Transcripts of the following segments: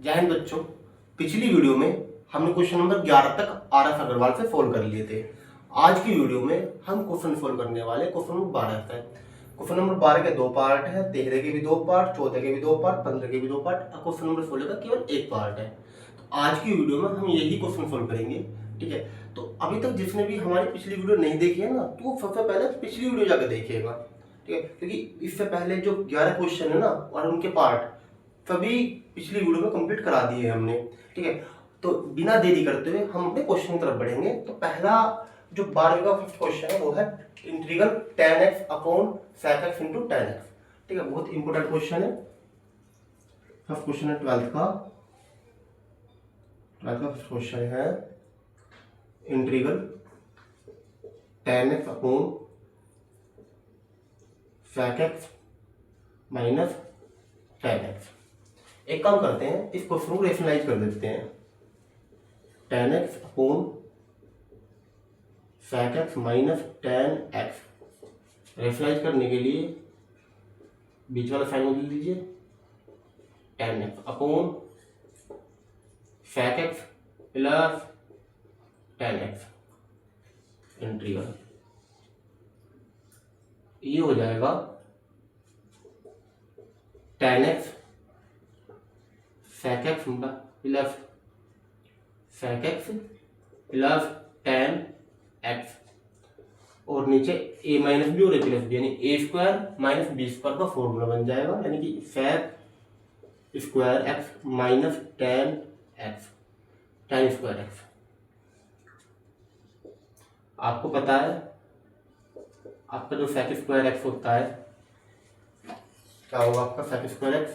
जय हिंद बच्चों। पिछली वीडियो में हमने क्वेश्चन नंबर 11 तक आर एफ अग्रवाल से सोल्व कर लिए थे। आज की वीडियो में हम क्वेश्चन सोल्व करने वाले क्वेश्चन नंबर 12 से। क्वेश्चन नंबर 12 के दो पार्ट है, 13 के भी दो पार्ट, 14 के भी दो पार्ट, 15 के भी दो पार्ट। क्वेश्चन नंबर 16 का केवल एक पार्ट है। तो आज की वीडियो में हम यही क्वेश्चन सोल्व करेंगे। ठीक है, तो अभी तक जिसने भी हमारी पिछली वीडियो नहीं देखी है ना, तो वो सबसे पहले पिछली वीडियो जाकर देखिएगा। ठीक है, क्योंकि इससे पहले जो 11 क्वेश्चन है ना और उनके पार्ट सभी पिछली वीडियो में कंप्लीट करा दिए हैं हमने। ठीक है, तो बिना देरी करते हुए हम अपने क्वेश्चन की तरफ बढ़ेंगे। तो पहला जो 12वीं का फर्स्ट क्वेश्चन है वो है integral tan x upon sec x into tan x। ठीक है, बहुत इंपोर्टेंट क्वेश्चन है। फर्स्ट क्वेश्चन है 12th का फर्स्ट क्वेश्चन है integral tan x upon sec x minus tan x। एक काम करते हैं, इस क्वेश्चन को रेशनलाइज कर देते हैं। tan x upon sec x minus tan x rationalise करने के लिए बीच वाला साइन बदल दीजिए। tan x upon sec x plus tan x integral ये हो जाएगा tan x sec x plus sec x plus tan x और नीचे a माइनस बी और a प्लस बी, यानी ए स्क्वायर माइनस बी स्क्वायर का फॉर्मूला बन जाएगा, यानी कि sec square x minus tan x tan square x। आपको पता है आपका जो sec स्क्वायर x होता है क्या होगा, आपका sec square x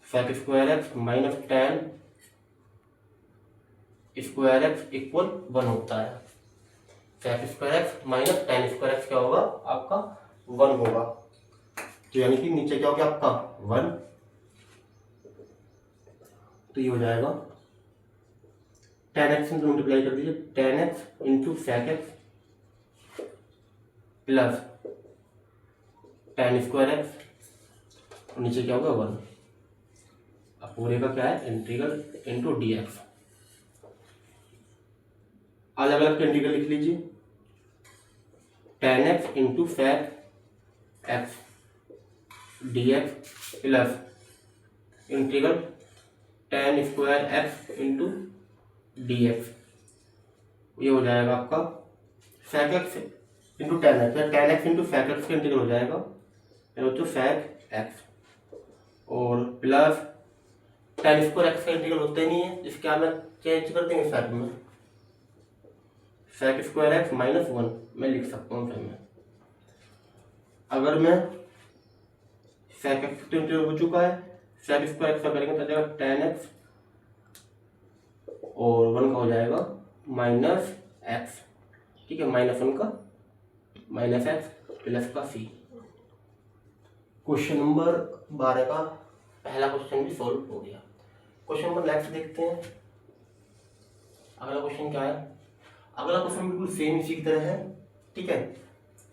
sec square x minus tan square x equal 1 होता है। sec square x minus tan square x क्या होगा, आपका 1 होगा। तो यानी कि नीचे क्या हो गया आपका 1, तो ये हो जाएगा tan x से मल्टीप्लाई कर दीजिए, tan x into sec x plus tan square x और नीचे क्या होगा 1। अब पूरे का क्या है इंटीग्रल इंटू डी एक्स। अलग अलग इंटीग्रल लिख लीजिए। tan x into sec x D x plus integral tan square x into D x. ये हो जाएगा आपका sec x into tan x, tan x into sec x का इंटीग्रल हो जाएगा तो sec x और प्लस tan स्क्वायर x का इंटीग्रल होता ही नहीं है, इसके आगे चेंज कर देंगे sec में, sec स्क्वायर x माइनस 1 मैं लिख सकता हूँ। फिर मैं अगर मैं sec x तो इंटीग्रल हो चुका है, sec स्क्वायर x का करेंगे तो जाएगा tan x और 1 का हो जाएगा माइनस x। ठीक है, माइनस 1 का माइनस x प्लस का c। क्वेश्चन नंबर 12 का पहला क्वेश्चन भी सॉल्व हो गया। क्वेश्चन नंबर नेक्स्ट देखते हैं। अगला क्वेश्चन क्या है, अगला क्वेश्चन बिल्कुल सेम इसी की तरह है। ठीक है,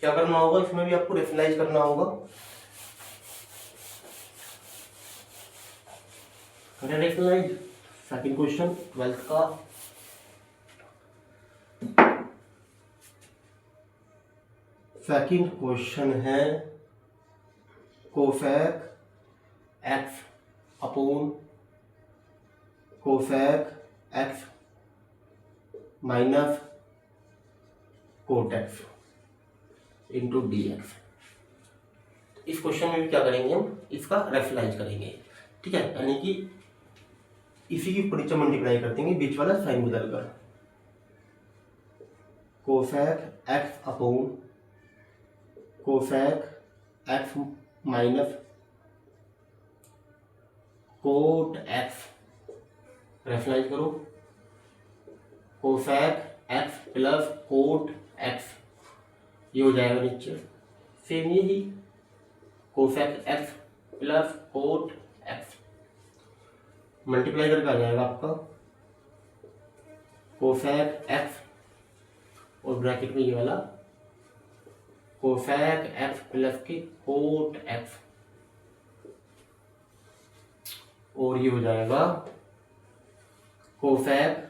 क्या करना होगा, इसमें भी आपको रेशनलाइज करना होगा। रेशनलाइज सेकंड क्वेश्चन 12th का सेकंड क्वेश्चन है cosec x upon cosec x minus cot x into D x. इस क्वेश्चन में भी क्या करेंगे, हम इसका रेशनलाइज करेंगे। ठीक है, यानी कि इसी की ऊपर नीचे मल्टीप्लाई कर देंगे बीच वाला साइन बदल कर। Cosec x upon cosec x minus cot x rationalise करो, cosec x plus cot x ये हो जाएगा नीचे सेम यही cosec x plus cot x multiply करके आ जाएगा आपका कोसेक x और ब्रैकेट में ये वाला कोसेक एक्स प्लस की कोट एक्स और ये हो जाएगा cosec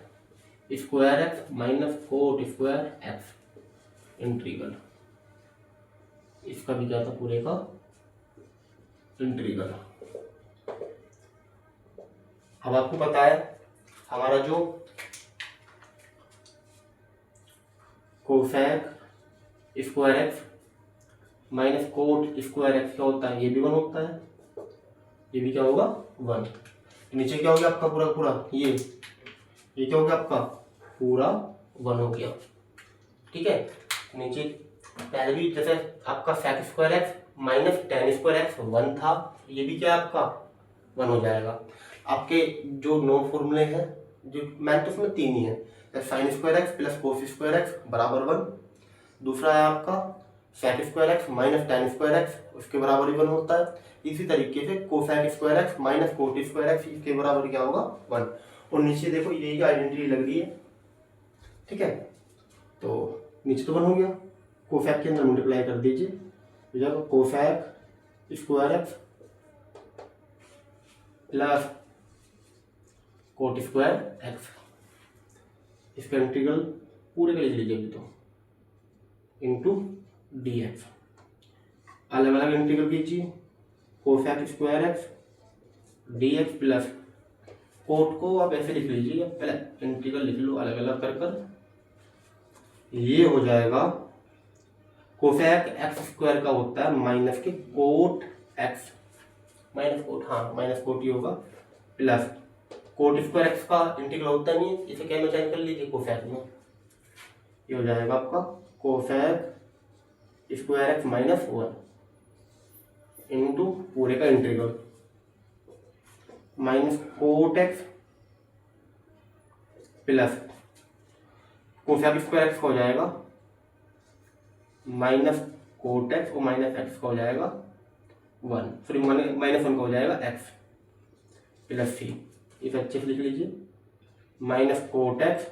square x minus cot square x integral, इसका भी क्या था पूरे का इंटीग्रल। अब आपको पता है हमारा जो cosec square x minus cot square x क्या होता है, ये भी 1 होता है, ये भी क्या होगा 1। नीचे क्या हो गया आपका पूरा पूरा ये क्या हो गया आपका पूरा 1 हो गया। ठीक है, नीचे पहले भी जैसे आपका sec square x minus tan square x 1 था, ये भी क्या आपका 1 हो जाएगा। आपके जो 9 फॉर्मूले हैं, जो मैंने तो उसमें 3 ही है, sine square x plus cos square x बराबर 1, दूसरा है आपका sec square x minus tan square x उसके बराबर ही 1 होता है। इसी तरीके से cosec square x minus cot square x इसके बराबर क्या होगा 1। और नीचे देखो यही आइडेंटिटी लग रही है। ठीक है, तो नीचे तो 1 हो गया, कोसेक के अंदर मल्टीप्लाई कर दीजिए, हो जाएगा cosec square x plus coat square x, इसका इंटीग्रल पूरे का लिख लीजिए अभी तो, इंटू डी एक्स। अलग अलग इंटीग्रल कीजिए, cosec square x D x plus coat को आप ऐसे लिख लीजिए, पहले इंटीग्रल लिख लो अलग अलग कर कर, ये हो जाएगा कोसेक एक्स स्क्वायर का होता है माइनस के कोट एक्स माइनस कोट, हाँ माइनस कोट ही होगा, प्लस कोट स्क्वायर एक्स का इंटीग्रल होता नहीं है, इसे क्या में चेंज कर लीजिए कोसेक में, ये हो जाएगा आपका cosec square x minus 1 into पूरे का integral minus cot x plus cosec square x का हो जाएगा माइनस कोट एक्स और माइनस एक्स का हो जाएगा 1, सॉरी माइनस 1 का हो जाएगा एक्स प्लस सी, इसे अच्छे से लिख लीजिए, माइनस कोट एक्स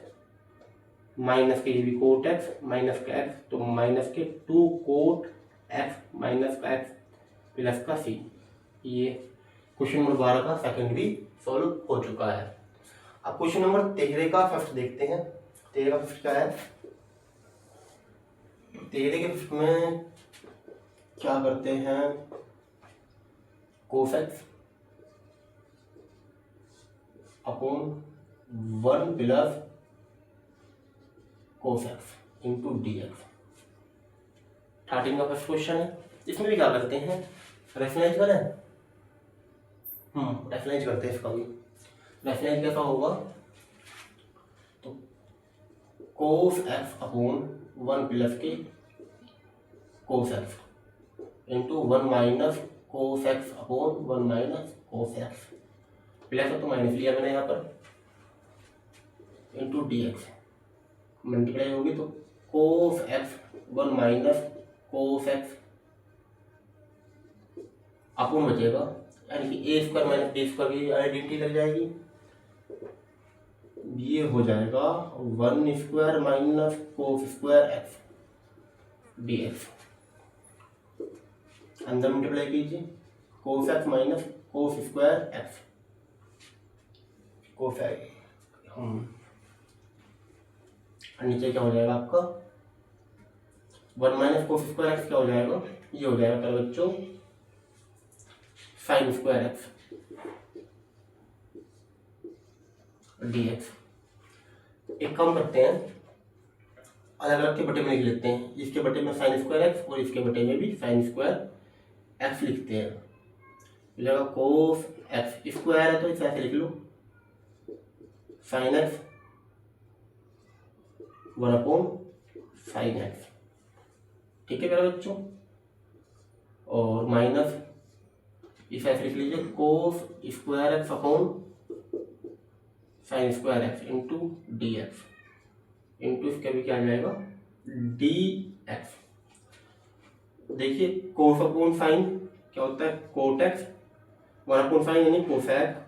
माइनस के ये भी कोट एक्स माइनस का एक्स, तो माइनस के 2 कोट एक्स माइनस का एक्स प्लस का सी। ये क्वेश्चन नंबर 12 का सेकंड भी सॉल्व हो चुका है। अब क्वेश्चन नंबर 13 का फर्स्ट देखते हैं। 13 का फर्स्ट क्या है, 13 के फर्स्ट में क्या करते हैं, कोस x upon 1 plus cos x into D x. 13 का फर्स्ट क्वेश्चन है, इसमें भी क्या करते हैं, रेशनलाइज करें, रेशनलाइज करते हैं। इसका भी रेशनलाइज कैसा होगा, तो कोस एक्स अपॉन 1 प्लस के cos x into 1 minus cos x upon 1 minus cos x, plus है तो माइनस लिया मैंने यहाँ पर, इंटू डी एक्स मल्टीप्लाई होगी तो cos x 1 minus cos x upon बचेगा, यानी कि A square minus B square की आइडेंटिटी लग जाएगी, ये हो जाएगा 1 square minus cos square x D x. अंदर मल्टीप्लाई कीजिए, cos x minus cos square x, cos नीचे क्या हो जाएगा आपका 1 माइनस कोस स्क्वायर एक्स क्या हो जाएगा, ये हो जाएगा पहले बच्चों sine square x D x. एक काम करते हैं, अलग अलग के बटे में लिख लेते हैं, इसके बटे में साइन स्क्वायर एक्स और इसके बटे में भी साइन स्क्वायर एक्स लिखते हैं, हो जाएगा कोस एक्स स्क्वायर है तो इसे ऐसे लिख लो sine x 1 upon sine x, ठीक है मेरे बच्चों, और माइनस इसे ऐसे लिख लीजिए कोस square x upon sine square x into D x, into इसका भी क्या आ जाएगा डी एक्स। देखिए कोस अपॉन साइन क्या होता है कोट एक्स, 1 अपॉन साइन यानी cosec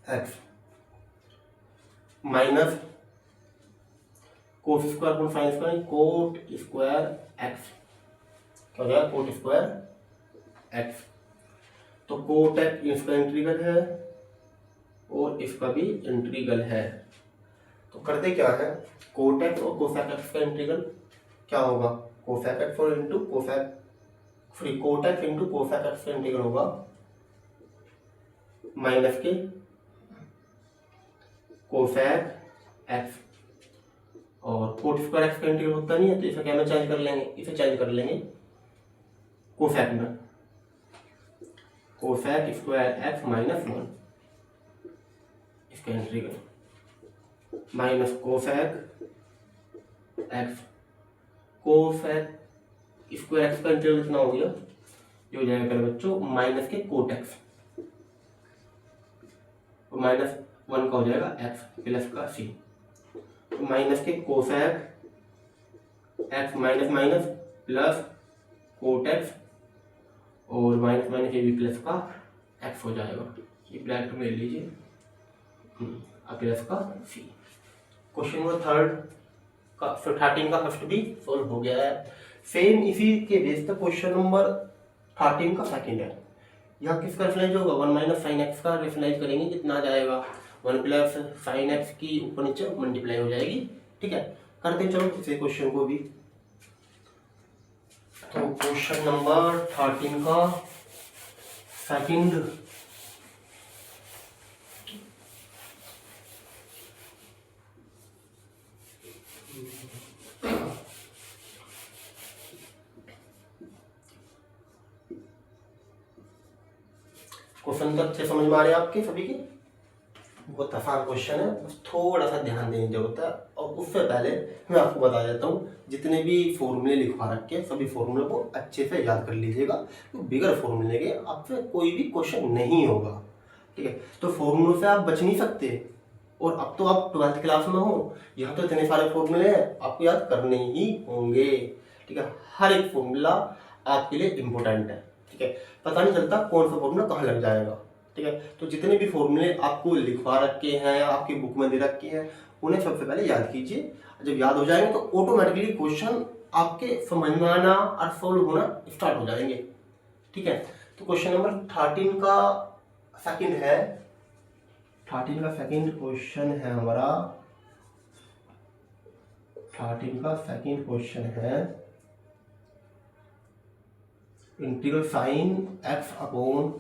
x, minus cos square upon sine square coat square x, क्या हो जाएगा कोट स्क्वायर एक्स, तो कोटेक इसका इंटीग्रल है और इसका भी इंटीग्रल है। तो करते क्या है, कोटेक और कोसेक एक्स का इंटीग्रल क्या होगा, कोसेक एक्स और into cosec Kotak into cosec x का इंटीग्रल होगा माइनस के कोसेक एक्स, और कोट स्क्वायर एक्स का इंटीग्रल होता नहीं है तो इसे क्या में चेंज कर लेंगे, इसे चेंज कर लेंगे कोसेक में, कोसेक स्क्वायर एक्स माइनस 1 इसका integral minus cosec x, cosec square x का इंटीग्रल कितना हो गया, ये हो जाएगा बच्चों माइनस के कोट एक्स, माइनस 1 का हो जाएगा एक्स प्लस का सी, तो माइनस के कोसेक एक्स माइनस माइनस प्लस कोट एक्स और माइनस माइनस ये भी प्लस का एक्स हो जाएगा, ये ब्रैकेट में ले लीजिए प्लस का सी। क्वेश्चन नंबर 13 का फर्स्ट भी सॉल्व हो गया है। सेम इसी के बेस पे क्वेश्चन नंबर 13 का सेकंड है। यहाँ किसका रेफरेंस होगा, 1 माइनस साइन एक्स का रेफरेंस करेंगे, कितना आ जाएगा 1 प्लस साइन एक्स की ऊपर नीचे मल्टीप्लाई हो जाएगी। ठीक है, करते चलो इसे क्वेश्चन को भी। तो क्वेश्चन नंबर 13 का सेकंड क्वेश्चन तो अच्छे समझ में आ रहे हैं आपके सभी के, बहुत आसान क्वेश्चन है, बस थोड़ा सा ध्यान देने की जरूरत है। और उससे पहले मैं आपको बता देता हूँ, जितने भी फॉर्मूले लिखवा रखे हैं सभी फॉर्मूले को अच्छे से याद कर लीजिएगा, तो बिगर फॉर्मूले के आपसे कोई भी क्वेश्चन नहीं होगा। ठीक है, तो फॉर्मूलों से आप बच नहीं सकते, और अब तो आप 12th क्लास में हो, यहाँ तो इतने सारे फॉर्मूले हैं आपको याद करने ही होंगे। ठीक है, हर एक फॉर्मूला आपके लिए इम्पोर्टेंट है। ठीक है, पता नहीं चलता कौन सा फॉर्मूला कहाँ लग जाएगा। ठीक है, तो जितने भी फॉर्मूले आपको लिखवा रखे हैं, आपकी बुक में दे रखे हैं, उन्हें सबसे पहले याद कीजिए। जब याद हो जाएंगे तो ऑटोमेटिकली क्वेश्चन आपके समझ में आना और सॉल्व होना स्टार्ट हो जाएंगे। ठीक है, तो क्वेश्चन नंबर 13 का सेकंड है, 13 का सेकंड क्वेश्चन है हमारा, 13 का सेकंड क्वेश्चन है integral sine x upon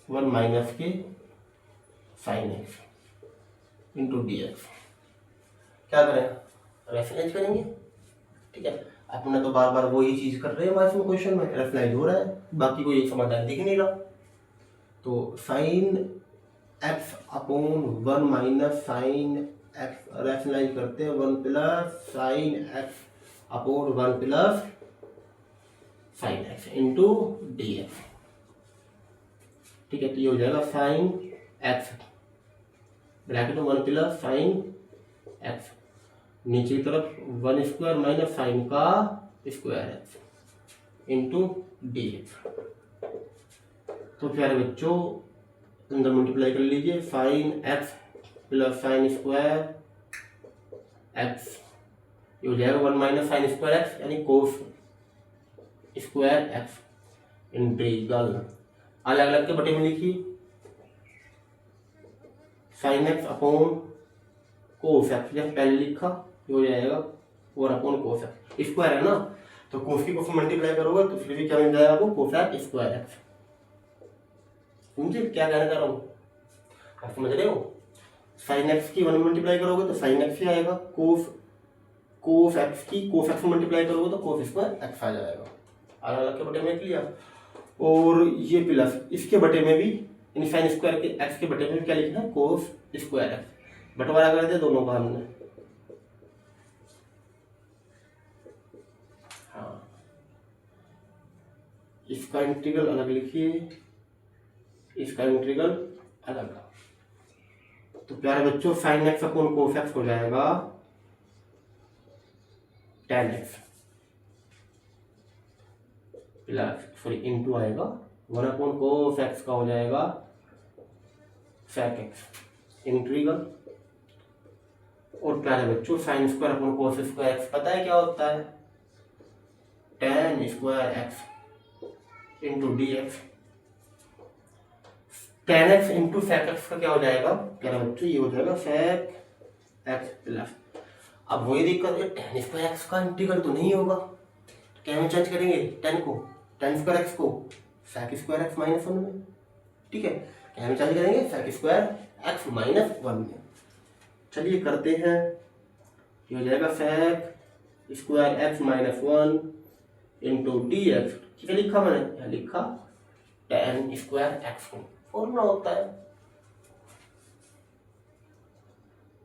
1 minus के sine x into D x. क्या करें, रेफरेंस करेंगे। ठीक है, अपने तो बार बार वही चीज कर रहे हैं, हमारे क्वेश्चन में रेफरेंस हो रहा है, बाकी कोई एक समाधान दिख नहीं रहा। तो sign x upon 1 minus sine x reference करते हैं 1 plus sign x upon 1 plus sign x into D x. ठीक है, तो ये हो जाएगा साइन एक्स ब्रैकेट में 1 प्लस साइन एक्स, नीचे की तरफ 1 स्क्वायर माइनस साइन का square x into D x. तो प्यारे बच्चों अंदर मल्टीप्लाई कर लीजिए, sine x plus sign square x, ये हो जाएगा 1 माइनस साइन स्क्वायर एक्स यानी कोस स्क्वायर एक्स इंटीग्रल अलग अलग के बटे में लिखिए, sign x upon cos x, जैसे पहले लिखा ये हो जाएगा 4 अपॉन कोस एक्स, स्क्वायर है ना, तो कोस की कोस मल्टीप्लाई करोगे तो फिर भी क्या मिल जाएगा आपको, कोसेक स्क्वायर एक्स। समझे क्या कहना चाह रहा हूँ, आप समझ रहे हो। साइन एक्स की 1 मल्टीप्लाई करोगे तो साइन एक्स ही आएगा, कोस एक्स की कोस एक्स मल्टीप्लाई करोगे तो कोस स्क्वायर एक्स आ जाएगा, अलग अलग के बटे में लिख लिया। और ये प्लस इसके बटे में भी, यानी साइन स्क्वायर के एक्स के बटे में क्या लिखना है, कोस स्क्वायर एक्स, बंटवारा कर दिया दोनों का हमने। हाँ, इसका इंटीग्रल अलग लिखिए, इसका इंटीग्रल अलग। तो प्यारे बच्चों sign x upon cos x हो जाएगा tan x plus sorry into आएगा 1 अपॉन कोस एक्स का हो जाएगा सेक एक्स इंटीग्रल। और प्यारे बच्चों sine square upon cos square x पता है क्या होता है, tan square x into D x, tan x into sec x का क्या हो जाएगा प्यारे बच्चों, ये हो जाएगा सेक एक्स प्लस। अब वही दिक्कत है, टेन स्क्वायर एक्स का इंटीग्रल तो नहीं होगा, तो क्या में चेंज करेंगे टेन को, टेन स्क्वायर एक्स को sec square x minus one में, ठीक है, क्या में चेंज करेंगे sec square x minus one में। चलिए करते हैं, ये हो जाएगा sec square x minus one into D x, ठीक है, लिखा मैंने, यहाँ लिखा टेन स्क्वायर एक्स को फॉर्मूला होता है,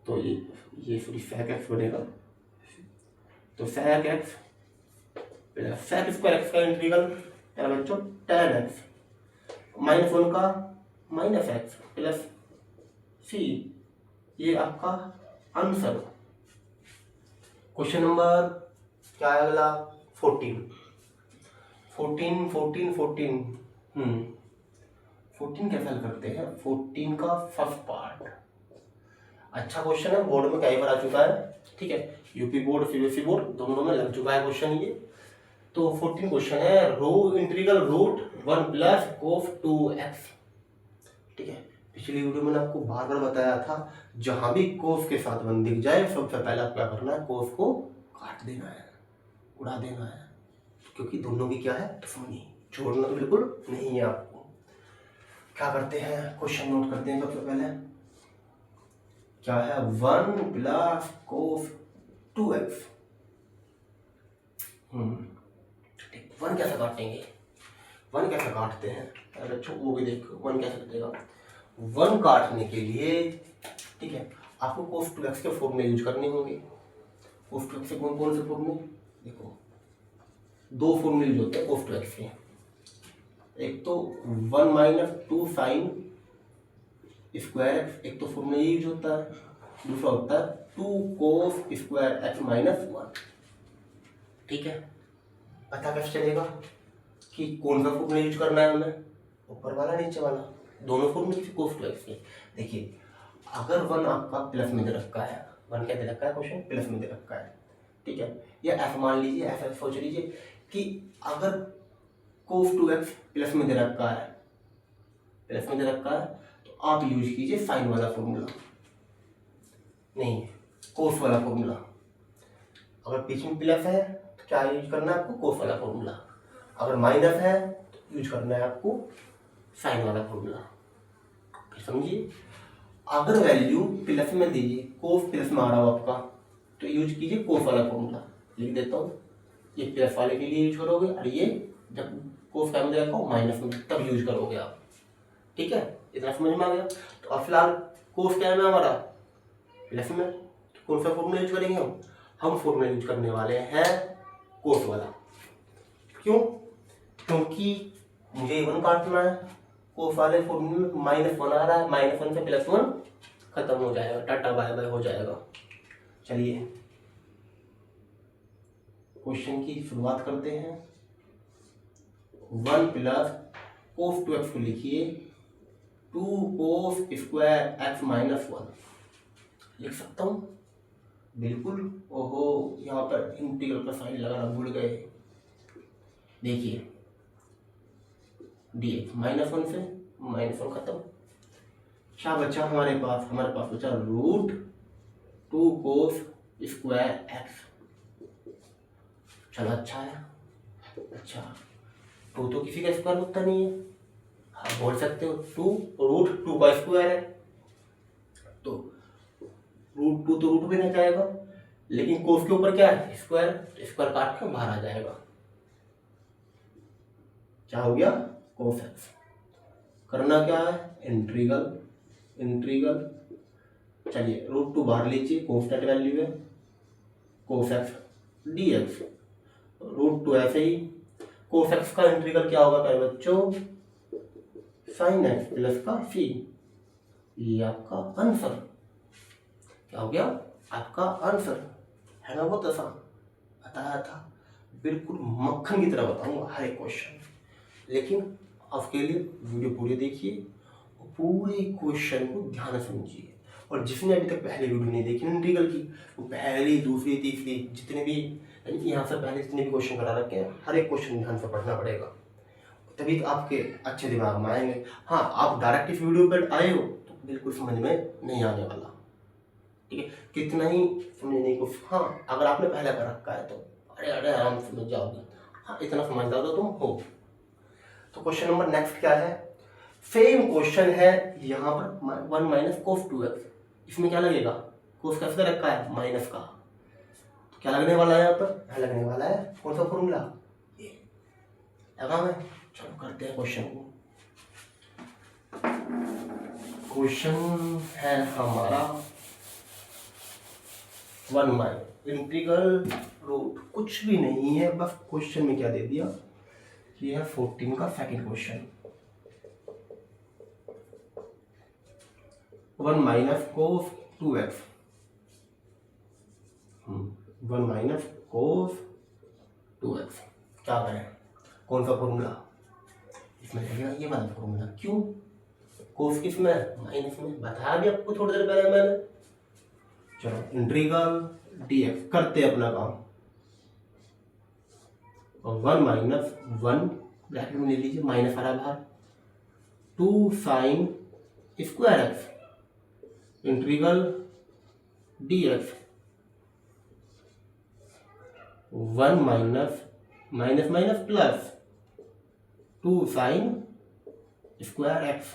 तो ये सॉरी सेक एक्स बनेगा, तो sec x plus sec square x का इंटीग्रल क्या बच्चों टेन एक्स माइनस वन का माइनस एक्स प्लस सी, ये आपका आंसर। क्वेश्चन नंबर क्या है अगला 14 कैसे हल करते हैं, 14 का फर्स्ट पार्ट अच्छा क्वेश्चन है, बोर्ड में कई बार आ चुका है, ठीक है, यूपी बोर्ड सीबीएसई बोर्ड दोनों में लग चुका है क्वेश्चन ये। तो 14 क्वेश्चन है, रो integral root 1 plus cos 2x, ठीक है, पिछली वीडियो में आपको बार बार बताया था, जहां भी कोस के साथ वन दिख जाए सबसे पहले आपको क्या करना है, कोस को काट देना है, उड़ा देना है, क्योंकि दोनों की क्या है दुश्मनी, छोड़ना तो बिल्कुल नहीं है आपको। क्या करते हैं, क्वेश्चन नोट करते हैं सबसे पहले, क्या है 1 प्लस कोस 2x, वन कैसे काटेंगे, वन कैसे काटते हैं बच्चों वो भी देखो, वन कैसे कटेगा, वन काटने के लिए, ठीक है, आपको कोस 2x के फॉर्मूले यूज करने होंगे। कोस 2x से कौन कौन से फॉर्मूले, देखो दो फॉर्मूले यूज होते हैं कोस 2x के, एक तो 1 माइनस 2 साइन स्क्वायर एक्स, एक तो फॉर्मूला ये यूज होता है, दूसरा होता है 2 कोस स्क्वायर एक्स माइनस 1, ठीक है। पता कैसे चलेगा कि कौन सा फॉर्मूला यूज करना है हमें, ऊपर वाला नीचे वाला, दोनों फॉर्मूले कोस 2x के। देखिए अगर वन आपका प्लस में दे रखा है, वन क्या दे रखा है क्वेश्चन प्लस में दे रखा है, ठीक है, या एफ मान लीजिए, एफ सोच लीजिए कि अगर कोस 2x प्लस में दे रखा है, प्लस में दे रखा है, तो आप यूज कीजिए साइन वाला फॉर्मूला, नहीं कोस वाला फॉर्मूला। अगर बीच में प्लस है तो क्या यूज करना है आपको, कोस वाला फॉर्मूला, अगर माइनस है तो यूज करना है आपको साइन वाला फॉर्मूला, समझिए। अगर वैल्यू प्लस में दीजिए, कोस प्लस में आ रहा हो आपका, तो यूज कीजिए कोस वाला फॉर्मूला, लिख देता हूँ, ये प्लस वाले के लिए यूज करोगे, और ये जब कोस का में रखा हो माइनस में तब यूज करोगे आप, ठीक है, इतना समझ में आ गया। तो अब फिलहाल कोस क्या है हमारा प्लस में, तो कौन सा फॉर्मूला यूज करेंगे हम फॉर्मूला यूज करने वाले हैं कोस वाला। क्यों, क्योंकि मुझे वन काटना है, कोस वाले फॉर्मूले में माइनस वन आ रहा है, माइनस वन से प्लस वन खत्म हो जाएगा, टाटा बाय बाय हो जाएगा। चलिए क्वेश्चन की शुरुआत करते हैं। 1 प्लस कोस 2x को लिखिए 2 कोस स्क्वायर एक्स माइनस 1 लिख सकता हूँ बिल्कुल। ओहो यहाँ पर इंटीग्रल का साइन लगाना भूल गए। देखिए dx माइनस 1 से माइनस 1 खत्म, क्या बचा हमारे पास बचा रूट 2 कोस स्क्वायर एक्स। चलो अच्छा है, अच्छा टू तो किसी का स्क्वायर होता नहीं है, आप बोल सकते हो 2 रूट 2 का स्क्वायर है, तो रूट 2 तो रूट भी नहीं जाएगा, लेकिन कोस के ऊपर क्या है स्क्वायर, स्क्वायर काट के बाहर आ जाएगा, क्या हो गया कोस एक्स। करना क्या है इंटीग्रल, चलिए रूट 2 बाहर लीजिए, कांस्टेंट वैल्यू है, cos x D x, root 2 ऐसे ही, कोस एक्स का इंटीग्रल क्या होगा पहले बच्चों साइन एक्स प्लस का सी, ये आपका आंसर क्या हो गया, आपका आंसर है ना। बहुत आसान बताया था, बिल्कुल मक्खन की तरह बताऊंगा हर एक क्वेश्चन, लेकिन आपके लिए वीडियो पूरी देखिए और पूरे क्वेश्चन को ध्यान से समझिए। और जिसने अभी तक पहले वीडियो नहीं देखी इंटीग्रल की, वो पहली दूसरी तीसरी जितने भी यहाँ से पहले जितने भी क्वेश्चन करा रखे हैं, हर एक क्वेश्चन ध्यान से पढ़ना पड़ेगा। तभी तो आपके अच्छे दिमाग में आएंगे। हाँ, आप डायरेक्ट इस वीडियो पर आए हो तो बिल्कुल समझ में नहीं आने वाला, ठीक है। कितना ही समझने को, हाँ अगर आपने पहले कर रखा है तो अरे अरे आराम से समझ जाओगे। हाँ, इतना समझदार तो तुम हो। तो क्वेश्चन नंबर नेक्स्ट क्या है, सेम क्वेश्चन है यहाँ पर 1 माइनस कोस 2x। इसमें क्या लगेगा, कोस कैसे रखा है माइनस का, तो क्या लगने वाला है यहाँ पर, लगने वाला है कौन सा फॉर्मूला, ये लगा मैं। चलो करते हैं क्वेश्चन को। क्वेश्चन है हमारा 1 माइनस इंटीग्रल रूट, कुछ भी नहीं है, बस क्वेश्चन में क्या दे दिया, ये है 14 का सेकंड क्वेश्चन। 1 माइनस कोस 2x, 1 माइनस कोस 2x, क्या करें, कौन सा फॉर्मूला, इसमें लगेगा ये वाला फॉर्मूला। क्यों, कोस किस में, माइनस में, बताया भी आपको थोड़ी देर पहले मैंने। चलो इंटीग्रल dx करते हैं अपना काम। और 1 माइनस 1 ब्रैकेट में ले लीजिए, माइनस आ रहा बाहर, 2 sine square x integral dx 1 माइनस माइनस माइनस प्लस 2 साइन स्क्वायर एक्स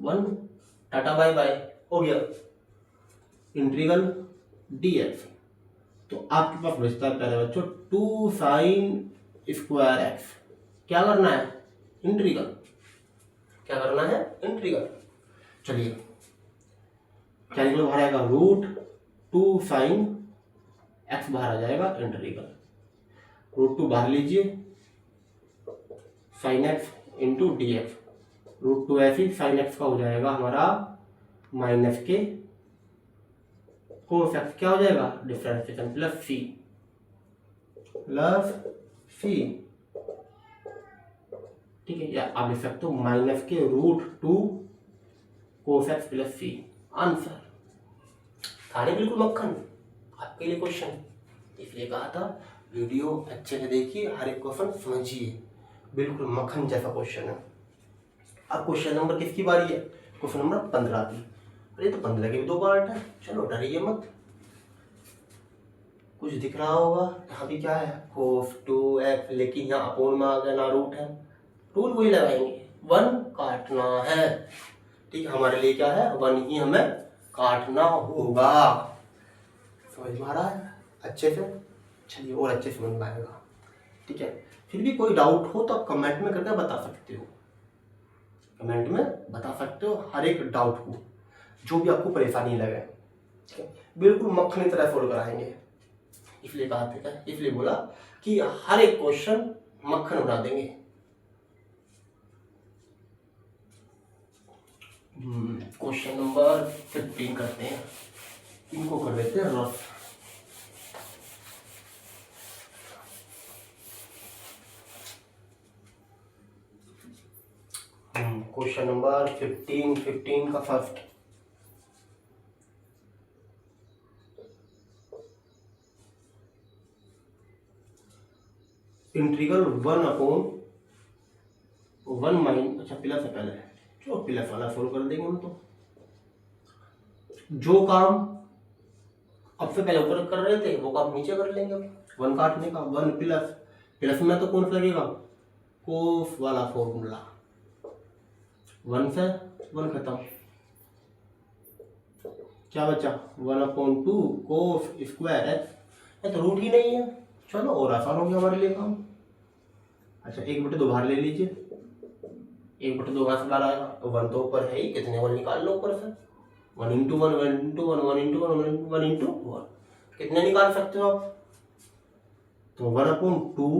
1, टाटा बाय बाय, हो गया इंटीग्रल dx। तो आपके पास बचता है पहले बच्चों 2 साइन स्क्वायर एक्स, क्या करना है इंटीग्रल, क्या करना है इंटीग्रल। चलिए क्या निकल बाहर आएगा, रूट 2 साइन एक्स बाहर आ जाएगा इंटीग्रल, रूट 2 बाहर लीजिए, sine x into D x, root 2 ऐसी साइन एक्स का हो जाएगा हमारा माइनस के कोस एक्स, क्या हो जाएगा डिफरेंशिएशन प्लस सी, ठीक है। या आप लिख सकते हो माइनस के रूट 2 कोस एक्स प्लस सी, आंसर। सारे बिल्कुल मक्खन आपके लिए क्वेश्चन, इसलिए कहा था वीडियो अच्छे से देखिए, हर एक क्वेश्चन समझिए, बिल्कुल मक्खन जैसा क्वेश्चन है। अब क्वेश्चन नंबर किसकी बारी है, क्वेश्चन नंबर 15 की। अरे तो 15 के भी 2 पार्ट है, चलो डरिए मत, कुछ दिख रहा होगा यहाँ भी क्या है कोस 2x, लेकिन यहाँ अपोन में आ गया ना रूट है, रूल वही लगाएंगे, 1 काटना है, ठीक है। हमारे लिए क्या है 1 ही हमें काटना होगा, समझ में आ रहा है अच्छे से। चलिए और अच्छे से समझ में आएगा, ठीक है। फिर भी कोई डाउट हो तो आप कमेंट में करके बता सकते हो, कमेंट में बता सकते हो हर एक डाउट को, जो भी आपको परेशानी लगे, ठीक है। बिल्कुल मक्खनी तरह सोल्व कराएंगे, इसलिए कहा था, इसलिए बोला कि हर एक क्वेश्चन मक्खन बना देंगे। क्वेश्चन नंबर 15 करते हैं, इनको कर देते हैं रफ। क्वेश्चन नंबर 15 का फर्स्ट, इंटीग्रल 1 अपॉन 1 माइन, अच्छा प्लस है पहले, जो प्लस वाला सोल्व कर देंगे हम। तो जो काम अब से पहले ऊपर कर रहे थे वो काम नीचे कर लेंगे, 1 काटने का, 1 प्लस, प्लस में तो कौन सा लगेगा कोस वाला फॉर्मूला, 1 से 1 खत्म, क्या बचा 1 अपॉन 2 कोस स्क्वायर एक्स, तो रूट ही नहीं है, चलो और आसान हो गया हमारे लिए काम। अच्छा 1/2 बाहर ले लीजिए, 1/2 वहां से बाहर आएगा, तो 1 तो ऊपर है ही, कितने 1 निकाल लो ऊपर से, 1 इंटू 1 1 इंटू 1 1 इंटू 1 1 इंटू 1, कितने निकाल सकते हो आप, तो 1 अपॉन 2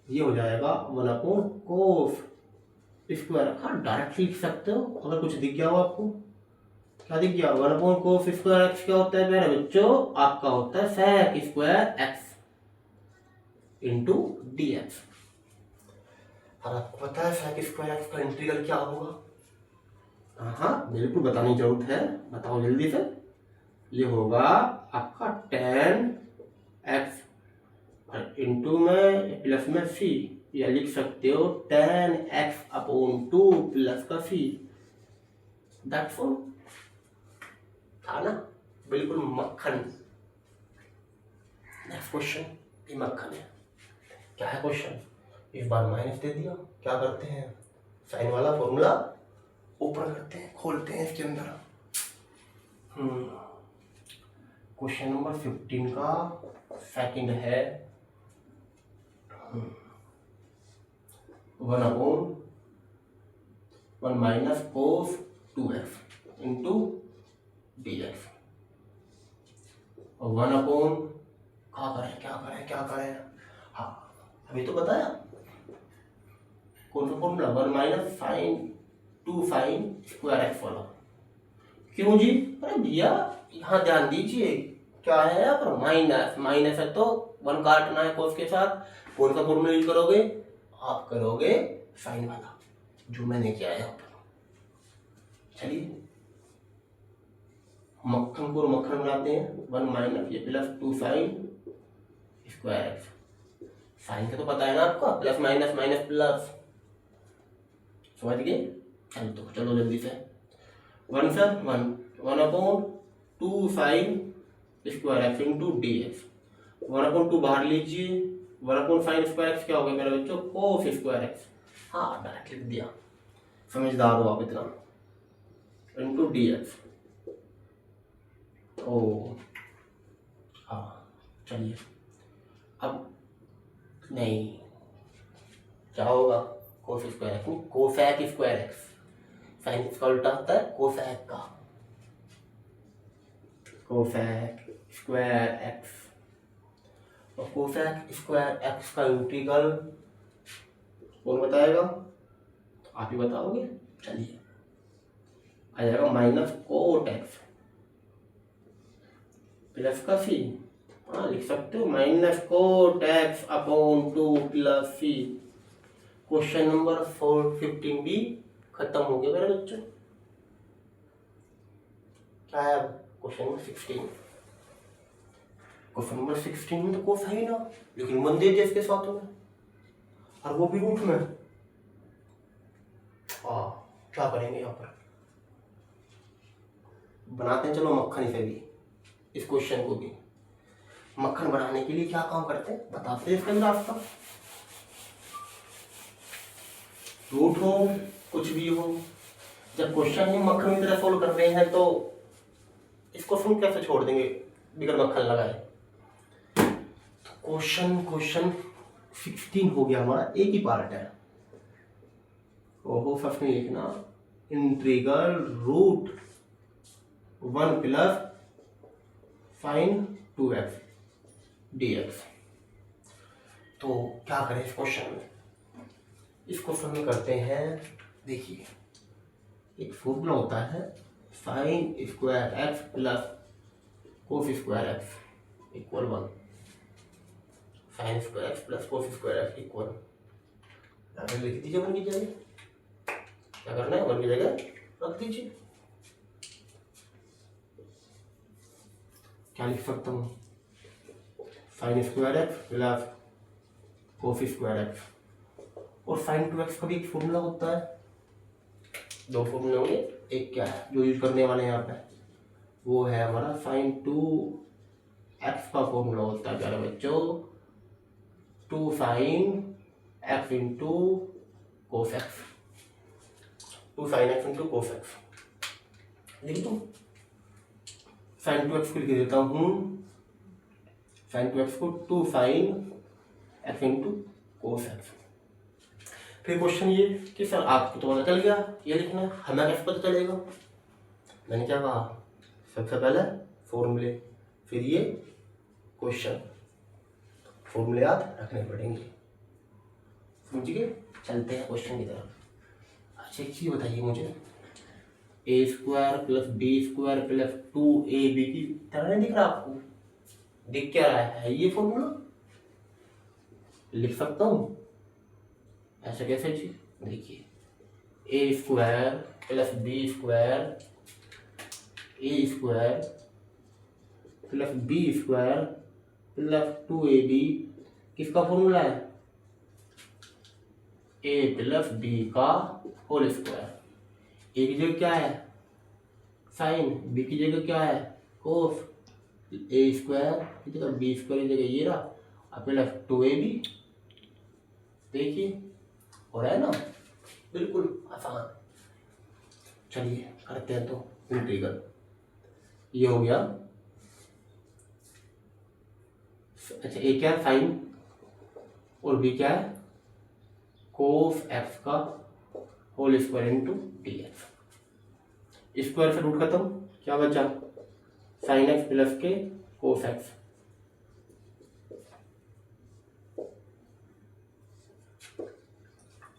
ये हो जाएगा 1 अपॉन कोस स्क्वायर, हाँ डायरेक्ट लिख सकते हो। अगर कुछ दिख गया हो आपको, क्या दिख गया 1 अपॉन कोस स्क्वायर एक्स क्या होता है मेरे बच्चों, आपका होता है sec square x into D x. और आपको पता है सेक स्क्वायर एक्स का इंटीग्रल क्या होगा, हाँ बिल्कुल बताने की जरूरत है, बताओ जल्दी से। ये होगा आपका tan x इंटू में प्लस में c या लिख सकते हो tan x अपॉन 2 प्लस का c। That's all. था ना, बिल्कुल मक्खन। नेक्स्ट क्वेश्चन भी मक्खन है। क्या है क्वेश्चन? इस बार माइनस दे दिया, क्या करते हैं, साइन वाला फॉर्मूला ऊपर करते हैं, खोलते हैं इसके अंदर। क्वेश्चन नंबर 15 का सेकंड है 1 अपॉन 1 माइनस कोस 2x इंटू dx और 1 अपॉन क्या करें। हाँ, अभी तो बताया कौन सा formula, 1 minus sine 2 sine square x वाला। क्यों जी? अरे भैया यहाँ ध्यान दीजिए, क्या है यहाँ पर, माइनस है तो 1 काटना है कोस के साथ। कौन सा फॉर्मूला यूज करोगे? आप करोगे साइन वाला, जो मैंने किया है यहाँ पर। चलिए मक्खन को मक्खन बनाते हैं। 1 माइनस ये plus 2 sine square x. Sine का तो पता है ना आपका, प्लस माइनस माइनस प्लस, समझ गए? चलो जल्दी से 1 sir 1 upon 2 sine square x into D x. 1 upon 2 बाहर लीजिए, 1 अपॉन साइन स्क्वायर एक्स क्या हो गया मेरे बच्चों, कोस स्क्वायर एक्स। हाँ डायरेक्ट लिख दिया, समझदार हो आप इतना। Into D x. ओ हाँ चलिए, अब नहीं क्या होगा, cos square x cosec square x. Sine का उल्टा होता है कोसैक का, कोसैक स्क्वायर एक्स। और कोसैक स्क्वायर एक्स का इंटीग्रल कौन बताएगा? आप ही बताओगे। चलिए आ जाएगा माइनस कोट एक्स प्लस का सी। हाँ लिख सकते हो minus cot x upon 2 plus C. Question number 15 भी खत्म हो गया मेरे बच्चों। क्या है क्वेश्चन नंबर 16? क्वेश्चन नंबर 16 में तो कोसाइन ना, लेकिन 1 दे दिया इसके साथ में, और वो भी रूट में। क्या करेंगे यहाँ पर, बनाते हैं चलो मक्खन इसे भी, इस क्वेश्चन को भी। मक्खन बनाने के लिए क्या काम करते हैं बताते हैं इसके अंदर आपका। रूट हो कुछ भी हो, जब क्वेश्चन ही मक्खन की तरह सोल्व कर रहे हैं तो इस क्वेश्चन कैसे छोड़ देंगे बिगर मक्खन लगाए। तो क्वेश्चन 16 हो गया हमारा, एक ही पार्ट है। ओहो फर्स्ट में लिखना integral root 1 plus sine 2x dx। तो क्या करें इस क्वेश्चन में, इस क्वेश्चन में करते हैं, देखिए एक फॉर्मूला होता है sine square x plus cos square x equal 1। Sign square x plus cos square x equal, लिख दीजिए 1 की जगह। क्या करना है, 1 की जगह रख दीजिए। क्या लिख सकता हूँ, sign square x plus cos square x. और साइन 2x का भी एक फॉर्मूला होता है, 2 फॉर्मूले होंगे। एक क्या है जो यूज करने वाले हैं यहाँ पे, वो है हमारा साइन 2x का फॉर्मूला होता है प्यारे बच्चों 2 sine x into cos x. 2 sine x into cos x लिख दो। साइन 2x को लिख देता हूँ, साइन 2x को 2 sine x into cos x. फिर क्वेश्चन ये कि सर आपको तो पता चल गया ये लिखना, हमें कैसे पता चलेगा? मैंने क्या कहा, सबसे पहले फॉर्मूले, फिर ये क्वेश्चन, फॉर्मूले याद रखने पड़ेंगे, समझ गए? चलते हैं क्वेश्चन की तरफ। अच्छा एक चीज बताइए मुझे, A square plus B square plus 2ab की तरह नहीं दिख रहा आपको? दिख क्या रहा है ये फॉर्मूला? लिख सकता हूँ ऐसे कैसे जी? देखिए A square plus B square, A square plus B square plus 2ab किसका फॉर्मूला है? ए प्लस बी का होल स्क्वायर। ए की जगह क्या है साइन, बी की जगह क्या है कोस, ए स्क्वायर की जगह बी स्क्वायर की जगह ये रहा और प्लस 2ab। देखिए हो रहा है ना, बिल्कुल आसान। चलिए करते हैं तो इंटीग्रल। ये हो गया, अच्छा ए क्या है साइन और बी क्या है कोस एक्स का whole square into D x. Square से रूट खत्म, क्या बचा साइन एक्स प्लस के कोस एक्स।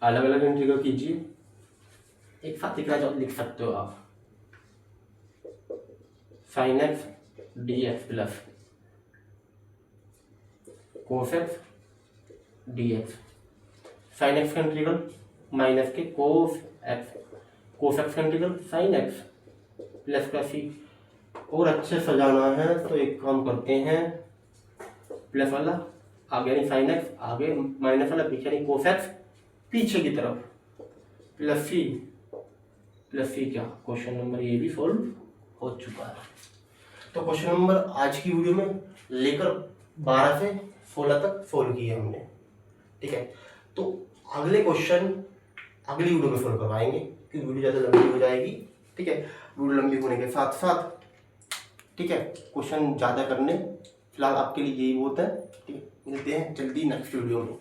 अलग अलग इंटीग्रल कीजिए, एक साथ लिख सकते हो आप। Sine x D x plus कोस x D x. Sine x का इंटीग्रल माइनस के कोस एक्स, कोस एक्स का इंटीग्रल साइन एक्स प्लस का सी। और अच्छे सजाना है तो एक काम करते हैं, प्लस वाला आगे यानी साइन एक्स आगे, माइनस वाला पीछे यानी कोस एक्स पीछे की तरफ, प्लस सी क्या क्वेश्चन नंबर ये भी सोल्व हो चुका है। तो क्वेश्चन नंबर आज की वीडियो में लेकर 12 से 16 तक सोल्व किए हमने, ठीक है। तो अगले क्वेश्चन अगली वीडियो में सोल्व करवाएंगे क्योंकि वीडियो ज़्यादा लंबी हो जाएगी, ठीक है। वीडियो लंबी होने के साथ साथ, ठीक है, क्वेश्चन ज़्यादा करने फिलहाल आपके लिए यही होता है, ठीक है। मिलते हैं जल्दी नेक्स्ट वीडियो में।